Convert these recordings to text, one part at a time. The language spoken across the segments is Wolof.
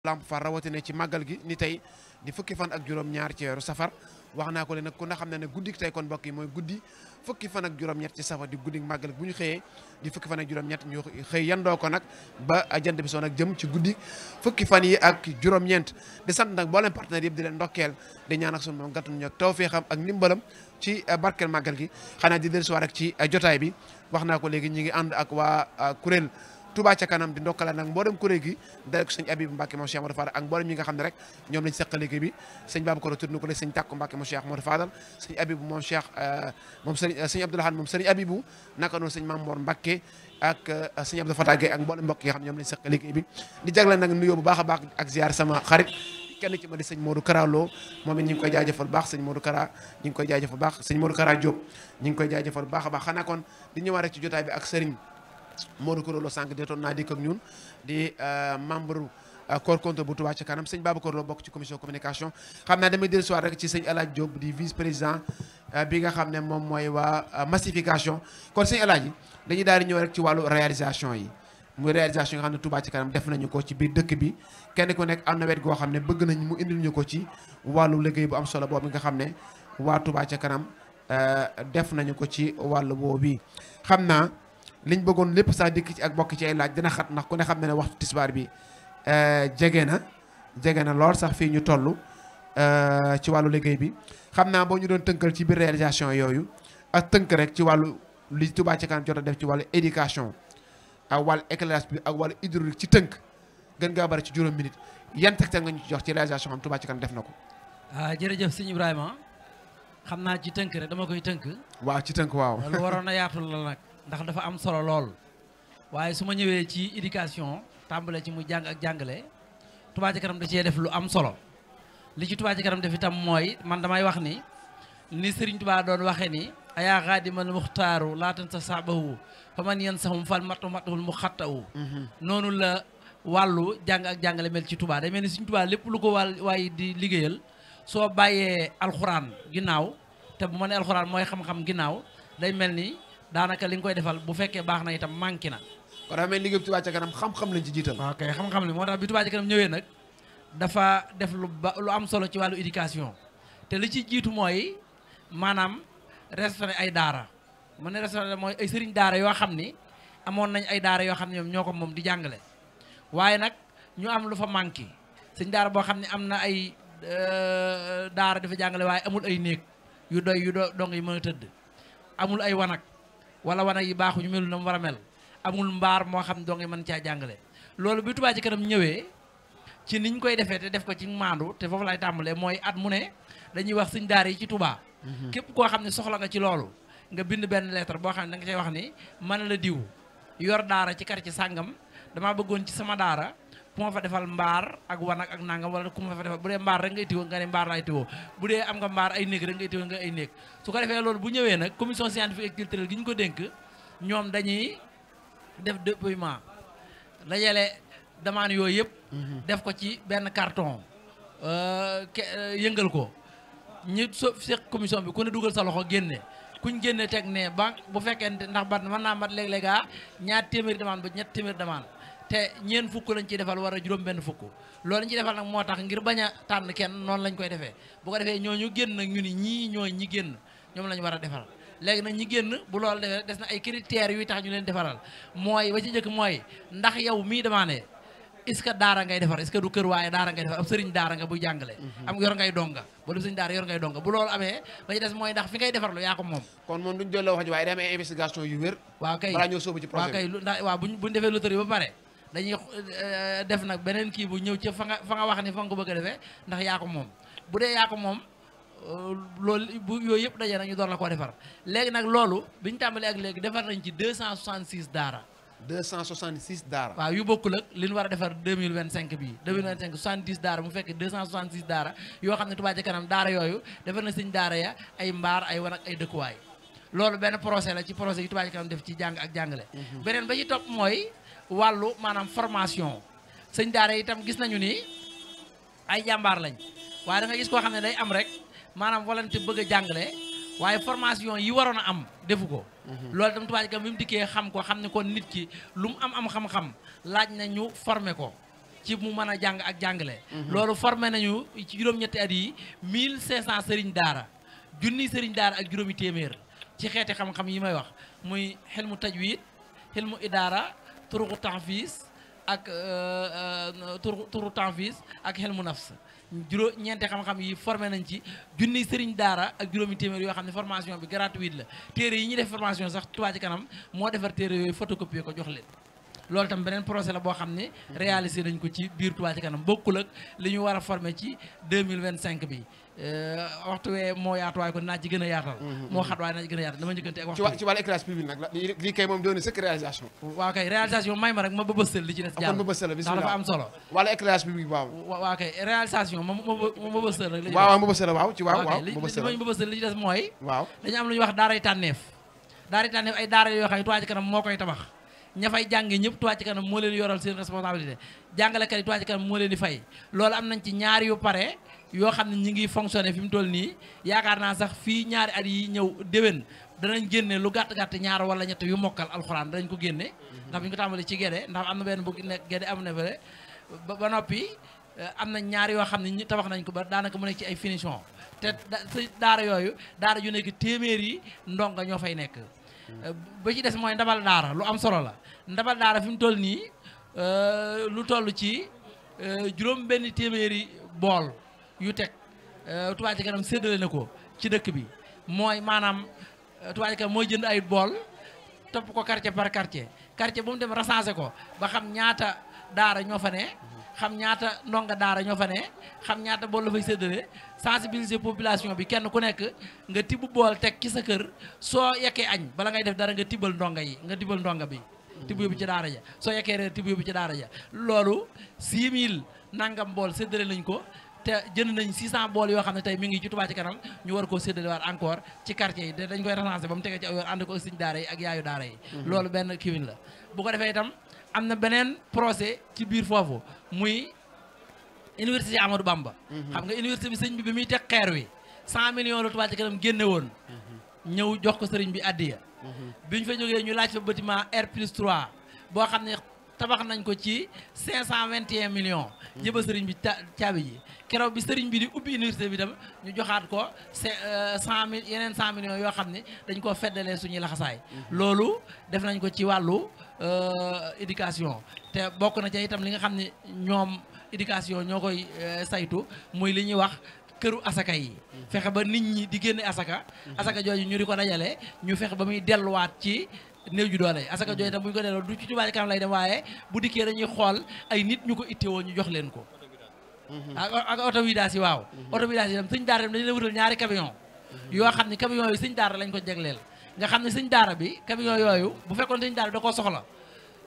Lamp Fall rawatina ci màggal gi ni tey di fukki fan ak juróom-ñaar ci weeru safar wax naa ko le nag ku na xam ne guddik tey kon mbokk yi mooy guddi fukki fan ak juróom-ñett ci safar di guddi màggal bu ñu xëyee di fukki fan ak juróom-ñett ñu xëy yandoo ko nag ba jant bi soo nag jëm ci guddi fukki fan yi ak juróom-ñeent di sant nag mboolem partenaire yëpp di leen ndokkeel di ñaan ak sunu moom gàttuñu ak tawfeexam ak ndimbalam ci barkeel màggal gi xanaa di dellusiwaat rek ci jotaay bi wax naa ko léegi ñi ngi ànd ak waa kuréel Touba ca kanam di ndokkala nag mboolem kuréel gi dale ko sëñ Abibou Mbacke moom Cheikh Modou Fadal ak mboolem ñi nga xam ne rek ñoom lañ seqal liggéey bi sëñ Babacar tudd na ko léegi sëñ Takku Mbacke moom Cheikh Modou Fadal sëñ Abibou moom Cheikh moom sëñ Abdoulahane moom sëñ Abibou naka noonu sëñ Mamor Mbacke ak sëñ Abdou Fatah Gueye ak mboolem mbokk yi nga xam ñoom lañ seqal liggéey bi di jagle nag nuyoo bu baax a baax ak ziar sama xarit kenn ci ma di sëñ Modou Kara Lo moom it ñu ngi koy jaajëfal baax sëñ Modou Kara ñu ngi koy jaajëfal baax sëñ Modou Kara Diop ñu ngi koy jaajëfal baax a baax xanaa kon di ñëwaat rek ci jotaay bi ak sëriñ Modou Kara Lo sànq detoon naa dikk ak ñun di membre corps contrôle bu Touba ca kanam sëñ Babacar Lo bokk ci commission communication xam naa damay dellu si waat rek ci sëñ El Hadj Diop di vice président bi nga xam ne moom mooy waa massification kon sëñ El Hadj dañuy daal di ñëw rek ci wàllu réalisation yi muy réalisation yi nga xam ne Touba ca kanam def nañu ko ci biir dëkk bi kenn ku nekk am na wet goo xam ne bëgg nañ mu indil ñu ko ci wàllu liggéey bu am solo boobu nga xam ne waa Touba ca kanam def nañu ko ci wàllu boobu xam naa liñ bëggoon lépp sax dikk ci ak bokk ci ay laaj dina xat ndax ku ne xam ne waxtu tisbaar bi jege na lool sax fii ñu toll ci wàllu liggéey bi xam naa boo ñu doon tënkal ci biir réalisation yooyu ak tënk rek ci wàllu li Touba ca kanam jot a def ci wàllu éducation ak wàllu éclairage bi ak wàllu hydraulique ci tënk gën ngaa bari ci juróom minute yan tegtal nga ñu ci jox ci réalisation xam Touba ca kanam def na ko. jërëjëf sëñ Ibrahima xam naa ci tënk rek dama koy tënk. waaw ci tënk waaw. lu waroon a yaatu la nag ndax dafa am solo lool waaye su ma ñëwee ci éducation tàmbale ci mu jàng ak jàngale Touba ca kanam da cee def lu am solo li ci Touba ca kanam def itam mooy man damay wax ni Serigne Touba doon waxee ni ayaa xaadimal muxtaaru laatan sa saabahu fa man yen saxum fal matahul mu xattawu noonu la wàllu jàng ak jàngale mel ci Touba day mel ni Serigne Touba lépp lu ko waaye di liggéeyal soo bàyyee alxuraan ginnaaw te bu ma ne alxuraan mooy xam-xam ginnaaw day mel ni daanaka li nga koy defal bu fekkee baax na itam manqué na. kon dafa mel ni liggéey Touba ca kanam xam-xam lañ ci jiital. ok xam-xam li moo tax bi Touba ca kanam ñëwee nag dafa def lu am solo ci wàllu éducation te li ci jiitu mooy maanaam restauré ay daara mu ne restauré mooy ay sëriñ daara yoo xam ni amoon nañ ay daara yoo xam ne ñoom ñoo ko moom di jàngale waaye nag ñu am lu fa manqué sëriñ daara boo xam ne am na ay daara dafa jàngale waaye amul ay néeg yu doy dong yi mën a tëdd amul ay wanag wala wanag yi baaxu ñu melu na mu war a mel amul mbaar moo xam dong yi mën caa jàngale loolu bi Touba ca kanam ñëwee ci niñ koy defee te def ko ci maandu te foofu lay tàmbalee mooy at mu ne dañuy wax sëñ daara yi ci Touba képp koo xam ne soxla nga ci loolu nga bind benn lettre boo xam ne da nga cay wax ni man la diw yor daara ci quartier sàngam damaa bëggoon ci sama daara ku ma fa defal mbaar ak wanag ak nangam wala ku ma fa defal bu dee mbaar rek ngay tiwoo nga ne mbaar laay tiwoo bu dee am nga mbaar ay néeg rek ngay tiwoo nga ay néeg su ko defee loolu bu ñëwee nag commission scientifique et culturelle gi ñu ko dénk ñoom dañuy def déploiement dajale demande yooyu yëpp def ko ci benn carton yëngal ko ñi so seq commission bi ku ne dugal sa loxo génne kuñ génne teg ne banque bu fekkente ndax bat mën naa mat léeg-léega ñaar téeméeri demande ba ñett téeméeri demande te ñeen fukk lañ ciy defal war a juróom benn fukk loolu lañ ciy defal nag moo tax ngir bañ a tànn kenn noonu lañ koy defee bu ko defee ñooñu génn nag ñu ni ñii ñooy ñi génn ñoom lañ war a defal léegi nag ñi génn bu loolu defee des na ay critères yuy tax ñu leen defaral mooy ba ci njëkk mooy ndax yow mii demandé est-ce que daara ngay defar est-ce que du kër waaye daara ngay defar ab sëriñ daara nga buy jàngale am yor ngay donga ba du sëriñ daara yor ngay donga bu loolu amee ba ci des mooy ndax fi ngay defarlu yaa ko moom kon moom duñ doon wax ji waaye day am ay investigation yu wér waaw kay balaa ñoo sóobu ci projet waaw kay ndax waaw buñ defee loterie ba pare dañuy def nag beneen kii bu ñëw ca fa nga wax ni fa nga ko bëgg a defee ndax yaa ko moom bu dee yaa ko moom loolu bu yooyu yëpp dajee nag ñu door la koo defar léegi nag loolu biñu tàmbalee ak léegi defar nañ ci 266 daara 266 daara waaw yu bokkul ak li ñu war a defar 2025 bii 2025 70 daara mu fekk 266 daara yoo xam ne Touba ca kanam daara yooyu defar na sëñ daara ya ay mbaar ay wan ak ay dëkkuwaay loolu benn projet la ci projet yi Touba ca kanam def ci jàng ak jàngale beneen ba ci topp mooy wàllu maanaam formation sëñ daara itam gis nañu ni ay jàmbaar lañ waaye da nga gis koo xam ne day am rek maanaam volonté bëgg a jàngale waaye formation yi waroon a am defu ko loolu itam Touba ca kanam bi mu dikkee xam ko xam ne kon nit ki lu mu am xam-xam laaj na ñu former ko ci mu mën a jàng ak jàngale. loolu formé nañu ci juróom-ñetti at yi 1500 sëriñ daara junni sëriñ daara ak juróomi téeméer ci xeeti xam-xam yi may wax muy xilmu tajwid xilmu idaara turuqu tanfis ak turu tanfis ak xilmu nafs ñeenti xam-xam yi formé nañ ci junni sëriñ daara ak juróomi téeméer yoo xam ne formation bi gratuite la téere yi ñuy def formation sax Touba Ca Kanam moo defar téere yooyu photocopier ko jox leen. loolu tam beneen projet la boo xam ne réalisé nañ ko ci biir Touba Ca Kanam bokkul ak li ñu war a formé ci 2025 bi waxtu wee moo yaatu waaye kon naa ci gën a yaatal moo xat waaye naa ci gën a yaatal dama njëkkante ak waxtu ci wàllu éclairage public nag lii kay moom doon na sëkk réalisation. waaw kay réalisation may ma rek ma bëbësal li ci des jàll ndax dafa am solo wàllu éclairage public waaw waaw kay réalisation ma bëbësal rek waaw bëbësal waaw ci waaw li ma bëbësal li ci des mooy waaw dañu am lu ñuy wax daaray tànneef ay daara yoo xam ne Touba Ca Kanam moo koy tabax ña fay jànge ñëpp Touba Ca Kanam moo leen yoral seen responsabilité jàngalekat yi Touba Ca Kanam moo leen di fay loolu am nañ ci ñaari yu pare yoo xam ne ñi ngi fonctionné fi mu toll nii yaakaar naa sax fii ñaari at yi ñëw déwén danañ génne lu gàtt-gàtt ñaar wala ñett yu mokkal alxuraan danañ ko génne ndax bu ñu ko tàmbali ci Gédé ndax am na benn bu nekk Gédé am na fële ba noppi am na ñaar yoo xam ne ñu tabax nañ ko ba daanaka mu nekk ci ay finition te daara yooyu daara ju nekk téeméeri ndonga ñoo fay nekk ba ci des mooy ndabal daara lu am solo la ndabal daara fi mu toll nii lu toll ci juróom benn téeméeri bool yu teg Touba Ca Kanam séddale na ko ci dëkk bi mooy maanaam Touba Ca Kanam mooy jënd ay bool topp ko quartier par quartier bu mu dem recensé ko ba xam ñaata daara ñoo fa ne xam ñaata ndonga daara ñoo fa ne xam ñaata bool la fay séddale sensibiliser population bi kenn ku nekk nga tibb bool teg ci sa kër soo yekkee añ bala ngay def dara nga tibbal ndonga yi nga tibbal ndonga bi tibb yóbbu ci daara ja soo yekkee reer tibb yóbbu ci daara ja loolu 6000 nangam bool séddale nañ ko te jënd nañ 600 bool yoo xam ne tey mi ngi ci Touba Ca Kanam ñu war koo séddale waat encore ci quartier yi dañ koy recensé ba mu tegee ci aw yoon ànd ko ak sëñ daara yi ak yaayu daara yi loolu benn kiwin la bu ko defee itam am na beneen projet ci biir foofu muy université Amadou Bamba xam nga université bi sëñ bi muy teg xeer wi 100 millions la Touba Ca Kanam génne woon ñëw jox ko sëriñ bi addiya bi ñu fa jógee ñu laaj fa bâtiment R+3 boo xam ne tabax nañ ko ci 521 millions jëba sëriñ bi caabi ji keroog bi sëriñ bi di ubbi université bi tam ñu joxaat ko 100 yeneen 100 millions yoo xam ne dañ koo feddalee suñuy laxasaay loolu def nañ ko ci wàllu éducation te bokk na ca itam li nga xam ne ñoom éducation ñoo koy saytu muy li ñuy wax këru asaka yi fexe ba nit ñi di génne asaka jooju ñu di ko dajale ñu fexe ba muy delluwaat ci néew ju doole asaka jooju itam bu ñu ko delloo du ci Touba Ca Kanam lay dem waaye bu dikkee dañuy xool ay nit ñu ko ittewoo ñu jox leen ko ak autovidage yi waaw autovidage yi tam sëñ daara dañu leen wutal ñaari camion yoo xam ne camion yooyu sëñ daara lañ ko jagleel nga xam ne sëñ daara bi camion yooyu bu fekkoon sëñ daara bi da koo soxla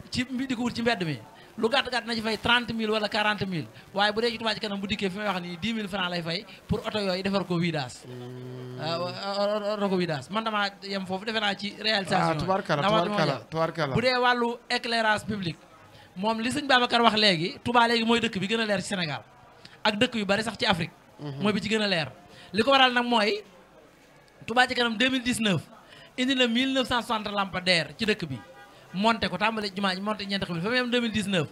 ci di ko wut ci mbedd mi lu gàtt-gàtt na ci fay 30 000 wala 40 000 waaye bu dee ci Touba Ca Kanam bu dikkee fi may wax nii 10 000 francs lay fay pour oto yooyu defar ko vidange oto ko vidange man damaa yem foofu defe naa ci réalisation tubaarkalla bu dee wàllu éclairage public moom li sëñ Babacar wax léegi Touba léegi mooy dëkk bi gën a leer ci Sénégal ak dëkk yu bari sax ci Afrique mooy bi ci gën a leer li ko waral nag mooy Touba Ca Kanam 2019 indi na 1960 lampadaires ci dëkk bi monté ko tàmbale jumaa ji monté ñeenti xam ne fa mu yem 2019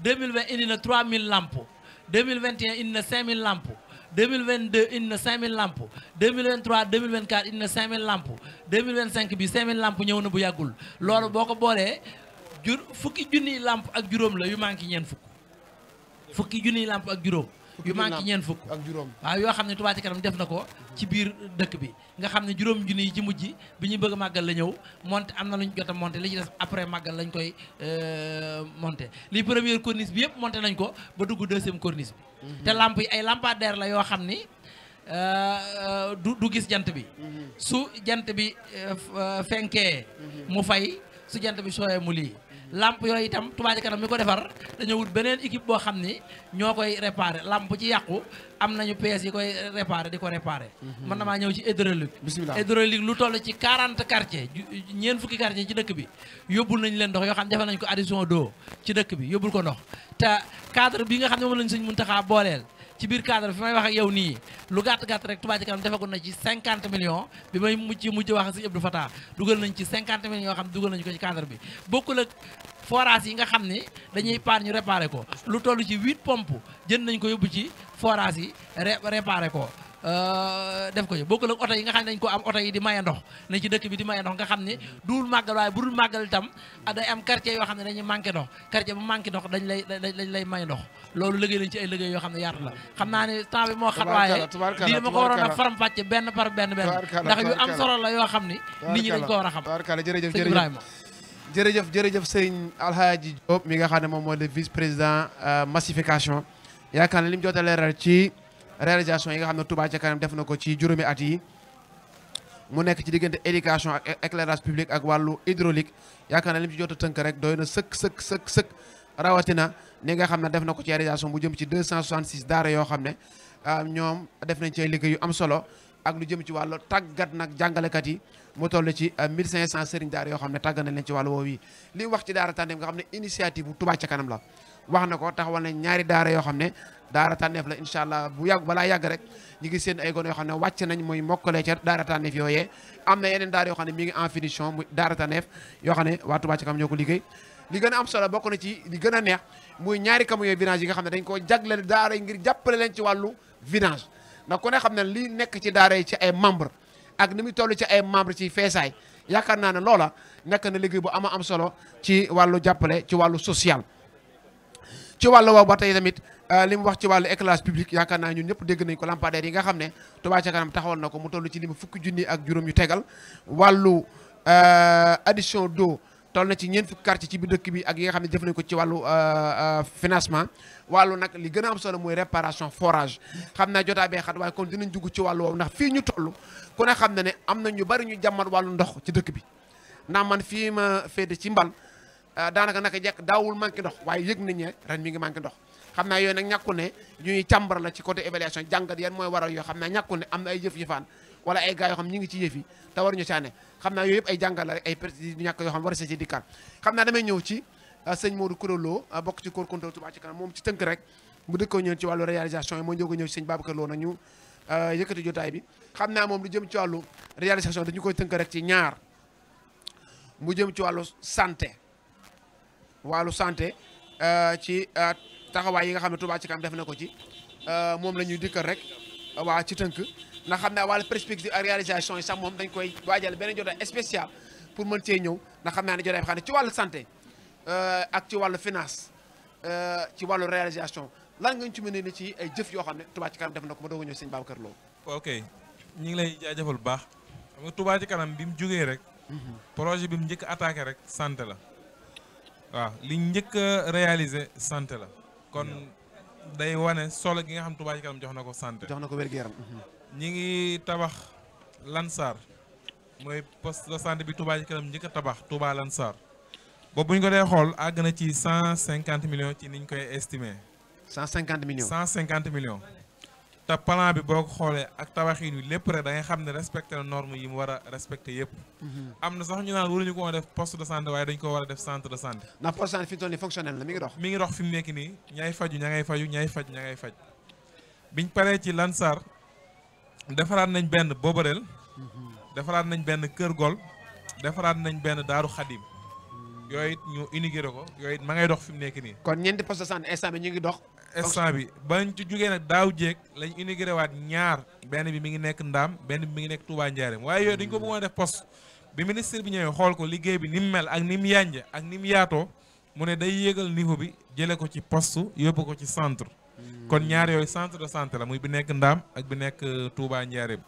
2020 indi na 3000 lampes 2021 indi na 5000 lampes 2022 indi na 5000 lampes 2023 2024 indi na 5000 lampes 2025 bi 5000 lampes ñëw na bu yàggul loolu boo ko boolee fukki junniy lampe ak juróom la yu manqué ñeent fukk fukki junniy lampe ak juróom yu manqué ñeent fukk ak juróom waaw yoo xam ne Touba Ca Kanam def na ko ci biir dëkk bi nga xam ne juróom junni yi ci mujj bi ñuy bëgg a màggal la ñëw monté am na lu ñu jot a monté li ci des après màggal lañ koy monté li première corniche bi yëpp monté nañ ko ba dugg deuxième corniche bi te lamp yi ay lampadaire la yoo xam ni du gis jant bi su jant bi fenkee mu fay su jant bi sooyee mu lii lamp yooyu itam Touba Ca Kanam mi ko defar dañoo wut beneen équipe boo xam ni ñoo koy réparé lamp ci yàqu am nañu pièces yi koy réparé di ko réparé man damaa ñëw ci hydraulique bismillah hydraulique lu toll ci 40 quartiers ñeent fukki quartiers ci dëkk bi yóbbul nañ leen ndox yoo xam ne defal nañ ko addition d'eau ci dëkk bi yóbbul ko ndox te cadre bi nga xam ne moom lañ Sëñ Muntaxa booleel ci biir cadre fi may wax ak yow nii lu gàtt-gàtt rek Touba Ca Kanam defagul na ci 50 millions bi may mujj wax ak Sëñ Abdou Fatah dugal nañ ci 50 millions yoo xam ne dugal nañu ko ci cadre bi bokkul ak forage yi nga xam ne dañuy paan ñu réparé ko lu toll ci 8 pompes jënd nañ ko yóbbu ci forage yi réparé ko def ko ci bokkul ak oto yi nga xam ne dañ ko am oto yi di maye ndox ne ci dëkk bi di maye ndox nga xam ne duul màggal waaye bu dul màggal itam day am quartier yoo xam ne dañuy manqué ndox quartier bu manqué ndox dañ lay may ndox loolu liggéey lañ ci ay liggéey yoo xam ne yaatu la xam naa ne temps bi moo xat waaye lii dama ko waroon a faram-fàcce benn par benn ndax yu am solo la yoo xam ni nit ñi dañ ko war a xam jërëjëf sëñ Alhaji Diop mi nga xam ne moom moo le vice président massification yaakaar ne li mu jot a leeral ci réalisation yi nga xam ne Touba ca kanam def na ko ci juróomi at yi mu nekk ci diggante éducation ak éclairage public ak wàllu hydraulique yaakaar ne li mu ci jot a tënk rek doy na sëkk rawatina ni nga xam ne def na ko ci réalisation bu jëm ci 266 daara yoo xam ne ñoom def nañ ci ay liggéey yu am solo ak lu jëm ci wàllu tàggat nag jàngalekat yi mu toll ci 1500 sëriñ daara yoo xam ne tàggat nañ leen ci wàllu woowu yi li wax ci daara tànneef nga xam ne initiative bu Touba ca kanam la wax na ko taxawal nañ ñaari daara yoo xam ne daara tànneef la incha allah bu yàgg balaa yàgg rek ñu ngi seen ay gone yoo xam ne wàcc nañ muy mokkale ca daara tànneef yooyee am na yeneen daara yoo xam ne mi ngi en finition muy daara tànneef yoo xam ne waa Touba ca kanam ñoo ko liggéey li gën a am solo bokk na ci li gën a neex muy ñaari camion vidange yi nga xam ne dañ koo jagleel daara yi ngir jàppale leen ci wàllu vidange ndax ku ne xam ne li nekk ci daara yi ci ay membre ak ni muy toll ci ay membre ci feesaay yaakaar naa ne loola nekk na liggéey bu ama am solo ci wàllu jàppale ci wàllu social ci wàllu woowu ba tey tamit li mu wax ci wàllu éclairage public yaakaar naa ñun ñëpp dégg nañ ko lampadaire yi nga xam ne Touba ca kanam taxawal na ko mu toll ci limu fukki junni ak juróom yu tegal wàllu addition d'eau toll na ci ñeent fukki quartier ci biir dëkk bi ak yi nga xam ne def nañ ko ci wàllu financement wàllu nag li gën a am solo mooy réparation forage xam naa jotaa bee xat waaye kon dinañ dugg ci wàllu woowu ndax fii ñu toll ku ne xam ne am na ñu bari ñu jàmmat wàllu ndox ci dëkk bi ndax man fii ma féete ci mbal daanaka naka jekk daawul manqué ndox waaye yëg nañ ne ren mi ngi manqué ndox xam naa yooyu nag ñàkkul ne ñuy càmbar la ci côté évaluation jàngat yan mooy waral yoo xam naa ñàkkul ne am na ay jëf-jëfaan wala ay gars yoo xam ñi ngi ci yëf yi te waruñu caane xam naa yooyu yëpp ay jàngal la rek ay pertes ñàkk yoo xam war a ci dikkaat xam naa damay ñëw ci sëñ Modou Kurelo bokk ci corps contrôle Touba ci kanam moom ci tënk rek bu dëkkoo ñëw ci wàllu réalisation yi moo jóg a ñëw ci sëñ Babacar Lo nag ñu yëkkati jotaay bi xam naa moom lu jëm ci wàllu réalisation dañu koy tënk rek ci ñaar mu jëm ci wàllu santé ci taxawaay yi nga xam ne Touba ci kanam def na ko ci moom la ñuy dikkal rek waa ci tënk ndax xam naa wàllu perspective ak réalisation yi sax moom dañ koy waajal beneen jotaay spécial pour mën cee ñëw ndax xam naa ne jotaay bi xam ne ci wàllu santé ak ci wàllu finance ci wàllu réalisation lan nga ñu ci mën a ci ay jëf yoo xam ne Touba ci kanam def na ko ma doog a ñëw sëñ Babacar Lo. ok ñu ngi lay jaajëfal bu baax xam nga Touba ci kanam bi mu jógee rek. projet bi mu njëkk a attaqué rek santé la. waaw li njëkk a réalisé santé la kon day wane solo gi nga xam Touba ci kanam jox na ko santé. jox na ko wér-gu-yaram. ñi ngi tabax Lansar mooy poste de santé bi Touba ci kanam njëkk a tabax Touba Lansar boobu bu ñu ko dee xool àgg na ci 150 millions ci niñ koy estimé. 150 millions 150 millions. te plan bi boo ko xoolee ak tabaxin wi lépp rek da ngay xam ne respecté na norme yi mu war a respecté yëpp. am na sax ñu naan waruñu ko def poste de santé waaye dañ ko war a def centre de santé. ndax poste de santé fi mu toll nii fonctionnel la mi ngi dox. mi ngi dox fi mu nekk nii ñay faju ña ngay faju ñay faj ña ngay faj biñ paree ci Lansar defaraat nañ benn Boborel. defaraat nañ benn Kër Gol. defaraat nañ benn Daaru Xadim. yooyu it ñu inauguré ko yooyu it ma ngay dox fi mu nekk nii. kon ñeenti poste de santé instant bi ñu ngi dox. instant bi bañ ci jógee nag daaw jéeg lañ inauguré waat ñaar benn bi mi ngi nekk Ndaam benn bi mi ngi nekk Touba Ndiarème waaye yooyu dañ ko bëggoon def poste bi ministre bi ñëwee xool ko liggéey bi ni mu mel ak ni mu yànje ak ni mu yaatoo mu ne day yéegal niveau bi jëlee ko ci poste yóbbu ko ci centre. kon ñaar yooyu centre de santé la muy bi nekk Ndaam ak bi nekk Touba Ndiarème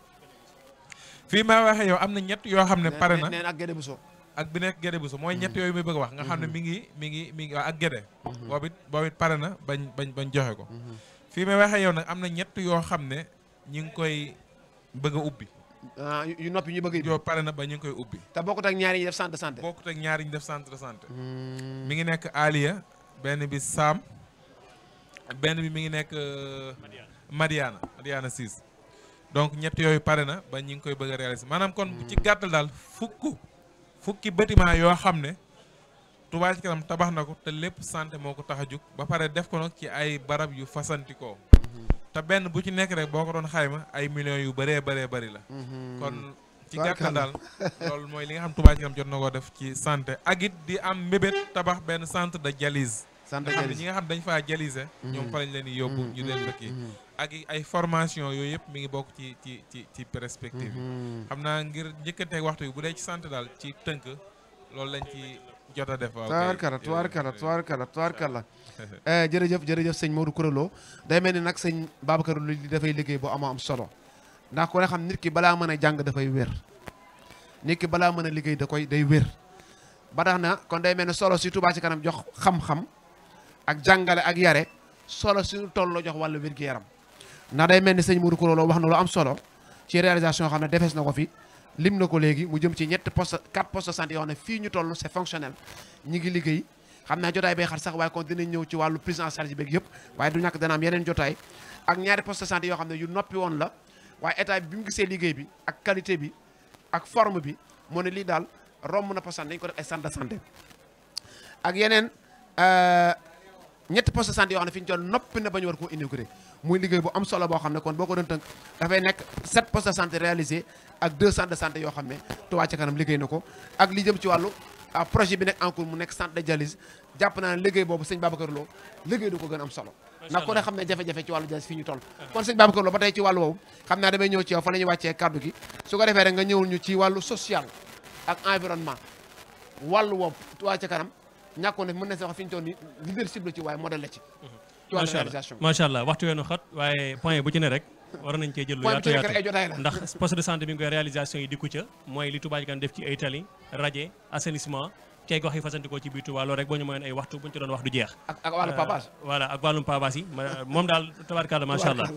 fii may waxee yow am na ñett yoo xam ne pare na. nee ak Guédé Bousso ak bi nekk Guédé Bousso mooy ñett yooyu muy bëgg a wax nga xam ne mi ngi ak Guédé boobu it pare na bañ joxe ko fii may waxee yow nag am na ñett yoo xam ne ñi ngi koy bëgg a ubbi yu noppi ñu bëgg yoo pare na ba ñu ngi koy ubbi te bokkut ak ñaar yi def centre de santé bokkut ak ñaar yi ñu def centre de santé mi ngi nekk Aliya benn bi Sam benn bi mi ngi nekk Madiana 6 donc ñett yooyu pare na ba ñu ngi koy bëgg a réaliser maanaam kon ci gàttal daal fukki bâtiment yoo xam ne Touba ci kanam tabax na ko te lépp santé moo ko tax a jug ba pare def ko nag ci ay barab yu fasantikoo te benn bu ci nekk rek boo ko doon xayma ay millions yu bëree bëri la kon ci gàttal daal loolu mooy li nga xam Touba Ca Kanam jot na koo def ci santé ak it di am mbébét tabax benn centre de dialyse. centre de nga xam ne dialyse ñi nga xam dañ faa dialyser. ñoom fa lañ leen di yóbbu ñu leen dëkki ak ay formation yooyu yëpp mi ngi bokk ci perspective yi. xam naa ngir njëkkanteeg waxtu bi bu dee ci santé daal ci tënk loolu lañ ci jot a def. waaw tubaarkalla jërëjëf sëñ Modou Coura Lo day mel ni nag sëñ Babacar Lo li dafay liggéey bu am solo ndax ku ne xam nit ki balaa mën a jàng dafay wér nit ki balaa mën a liggéey day wér ba tax na kon day mel ni solo si Touba Ca Kanam jox xam-xam ak jàngale ak yare solo si toll la jox wàllu wér-gu-yaram ndax day mel ni sëñ Modou Coura Lo wax na lu am solo ci réalisation yoo xam ne defees na ko fi lim na ko léegi mu jëm ci 4 postes de santé yoo xam ne fii ñu toll c'est fonctionnel ñi ngi liggéey xam naa jotaay bay xar sax waaye kon dinañ ñëw ci wàllu prise en charge beeg yëpp waaye du ñàkk dana am yeneen jotaay ak 2 postes de santé yoo xam ne yu noppi woon la waaye état bi mu gisee liggéey bi ak qualité bi ak forme bi moo ne lii daal romb na poste dañ ko def ay centre de santé ak yeneen 3 postes de santé yoo xam ne fi ñu toll noppi na ba ñu war koo inauguré muy liggéey bu am solo boo xam ne kon boo ko doon tënk dafay nekk 7 postes de santé réalisés ak 2 centres de santé yoo xam ne Touba Ca Kanam liggéey na ko ak li jëm ci wàllu projet bi nekk en cours mu nekk centre de dialyse jàpp naa ne liggéey boobu sëñ Babacar Lo liggéey du ko gën am solo ndax ko ne xam ne jafe-jafe ci wàllu dialyse fii ñu toll kon sëñ Babacar Lo ba tey ci wàllu woowu xam naa damay ñëw ci yow fa la ñuy wàccee kàddu gi su ko defee rek nga ñëwul ñu ci wàllu social ak environnement wàllu woowu Touba Ca Kanam ñàkkoon ne mën na si wax fi ñu toll ni leadership la ci waaye modèle la ci wàllu réalisation macha allah waxtu weenu xat waaye point bu ci ne rek war nañ cee jël lu yaatu yaatu ndax poste de santé bi nga koy réalisation yi dikku ca mooy li Touba Ca Kanam def ci ay tali radier assainissement cay gox yi fasantikoo ci biir Touba loolu rek boo ñu mayoon ay waxtu buñu ci doon wax du jeex ak wàllu pavage voilà ak wàllum pavage yi moom daal tabarkàlla macha allah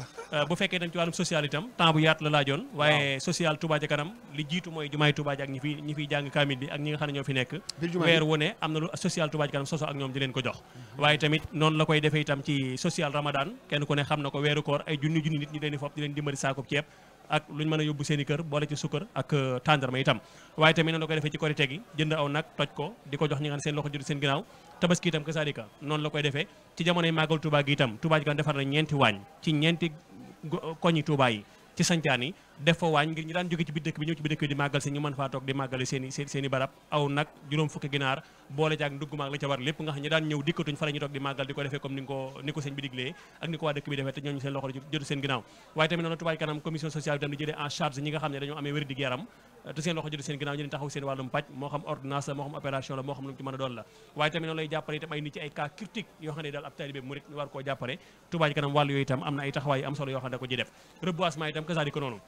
bu fekkee dem ci wàllum social itam temps bu yaatu la laajoon waaye social Touba Ca Kanam li jiitu mooy jumaay Touba ji ak ñi fiy jàng kaamil bi ak ñi nga xam ne ñoo fi nekk weer wu ne am na lu social Touba Ca Kanam soso ak ñoom di leen ko jox waaye tamit noonu la koy defee itam ci social Ramadan kenn ku ne xam na ko weeru koor ay junni nit ñi leen di fopp di leen dimbali saakub ceeb ak lu ñu mën a yóbbu seen i kër boole ci sukkar ak tàndarma itam waaye tamit noonu la koy defee ci korite gi jënd aw nag toj ko di ko jox ñi nga xam ne seen loxo jot seen ginnaaw tabaski itam kasaalika noonu la koy defee ci jamonoy màggal Touba gi itam Touba Ca Kanam defar na 4 waañ ci 4 koñi Touba yi ci sancaan yi def fa waañ ngir ñi daan jóge ci biir dëkk bi ñëw ci biir dëkk bi di màggal si ñu mën faa toog di màggale seen i barab aw nag juróom fukki ginaar boole ci ak ndugg maag la ca war lépp nga xam ñi daan ñëw dikkatuñ fa la ñu toog di màggal di ko defee comme ni ko sëñ bi diglee ak ni ko waa dëkk bi defee te ñooñu seen loxo jotu seen ginnaaw waaye tamit noonu Touba Ca Kanam commission sociale bi tam di jëlee en charge ñi nga xam ne dañoo amee wér dig yaram te seen loxo jotu seen ginnaaw ñu leen taxaw seen wàllum paj moo xam ordonnance la moo xam opération la moo xam lu mu ci mën a doon la waaye tamit noonu lay jàppale itam ay nit ci ay cas critique yoo xam ne daal ab taalibe murit ñu war koo jàppale Touba Ca Kanam wàllu yooyu itam am na ay taxawaay am solo yoo xam ne da ko ci def reboisement itam kasaalika noonu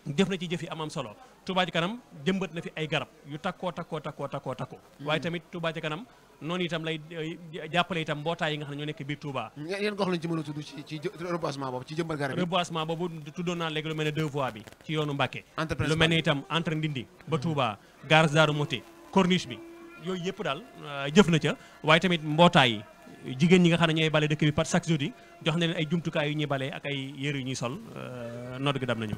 jëf na ci jëf yi am solo Touba Ca Kanam jëmbat na fi ay garab yu takkoo waaye tamit Touba Ca Kanam noonu itam lay jàppale itam mbootaay yi nga xam ne ñoo nekk biir Touba yéen gox lañ ci mën a tudd ci reboisement boobu ci jëmbat garab yi reboisement boobu tuddoon naa léegi lu mel ne 2 voies bi ci yoonu Mbàkke lu mel ne itam entre Ndindi ba Touba garage Daaru Muti corniche bi yooyu yëpp daal jëf na ca waaye tamit mbootaay yi jigéen ñi nga xam ne ñooy bale dëkk bi par chaque jeudi jox na leen ay jumtukaay yu ñuy bale ak ay yére yu ñuy sol nodd gi dam nañu